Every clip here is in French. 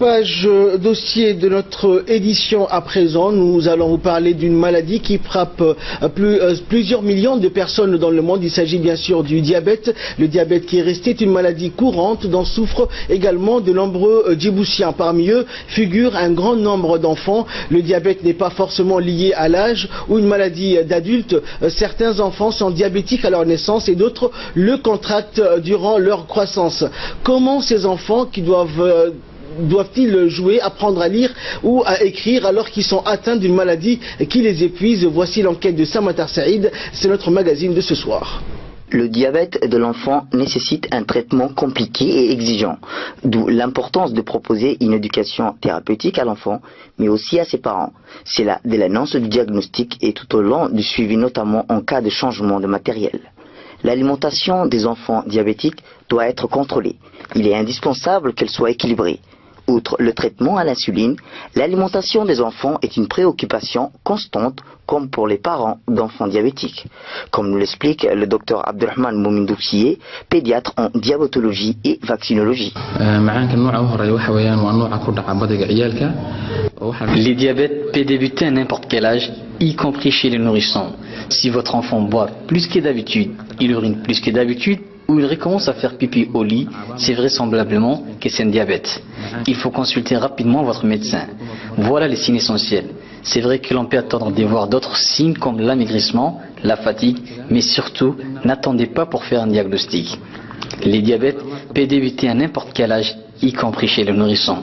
Page dossier de notre édition à présent, nous allons vous parler d'une maladie qui frappe plusieurs millions de personnes dans le monde. Il s'agit bien sûr du diabète. Le diabète qui est resté une maladie courante dont souffrent également de nombreux Djiboutiens. Parmi eux figure un grand nombre d'enfants. Le diabète n'est pas forcément lié à l'âge ou une maladie d'adulte. Certains enfants sont diabétiques à leur naissance et d'autres le contractent durant leur croissance. Comment ces enfants qui doivent-ils jouer, apprendre à lire ou à écrire alors qu'ils sont atteints d'une maladie qui les épuise? Voici l'enquête de Samatar Saïd, c'est notre magazine de ce soir. Le diabète de l'enfant nécessite un traitement compliqué et exigeant, d'où l'importance de proposer une éducation thérapeutique à l'enfant, mais aussi à ses parents. C'est là dès l'annonce du diagnostic et tout au long du suivi, notamment en cas de changement de matériel. L'alimentation des enfants diabétiques doit être contrôlée. Il est indispensable qu'elle soit équilibrée. Outre le traitement à l'insuline, l'alimentation des enfants est une préoccupation constante comme pour les parents d'enfants diabétiques. Comme nous l'explique le docteur Abdelrahman Moumindoukié, pédiatre en diabétologie et vaccinologie. Les diabètes peuvent débuter à n'importe quel âge, y compris chez les nourrissons. Si votre enfant boit plus que d'habitude, il urine plus que d'habitude, ou il recommence à faire pipi au lit, c'est vraisemblablement que c'est un diabète. Il faut consulter rapidement votre médecin. Voilà les signes essentiels. C'est vrai que l'on peut attendre de voir d'autres signes comme l'amaigrissement, la fatigue, mais surtout, n'attendez pas pour faire un diagnostic. Les diabètes peuvent débuter à n'importe quel âge, y compris chez les nourrissons.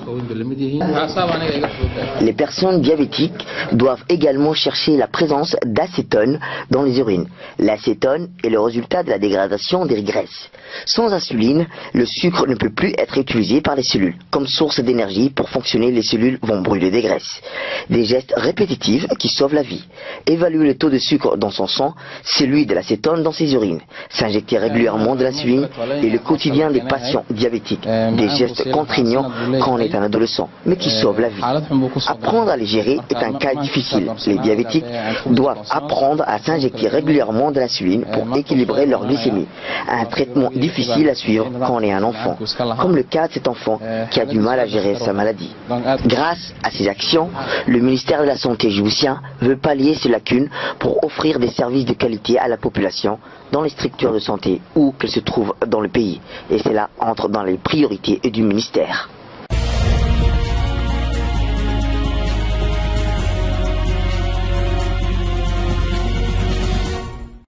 Les personnes diabétiques doivent également chercher la présence d'acétone dans les urines. L'acétone est le résultat de la dégradation des graisses. Sans insuline, le sucre ne peut plus être utilisé par les cellules. Comme source d'énergie pour fonctionner, les cellules vont brûler des graisses. Des gestes répétitifs qui sauvent la vie. Évaluer le taux de sucre dans son sang, celui de l'acétone dans ses urines. S'injecter régulièrement de l'insuline et le quotidien des patients diabétiques. Des gestes contraignants quand on est un adolescent, mais qui sauvent la vie. Apprendre à les gérer est un cas difficile. Les diabétiques doivent apprendre à s'injecter régulièrement de l'insuline pour équilibrer leur glycémie. Un traitement difficile à suivre quand on est un enfant, comme le cas de cet enfant qui a du mal à gérer sa maladie. Grâce à ces actions, le ministère de la Santé djiboutien veut pallier ces lacunes pour offrir des services de qualité à la population dans les structures de santé où qu'elles se trouvent dans le pays. Et cela entre dans les priorités du ministère.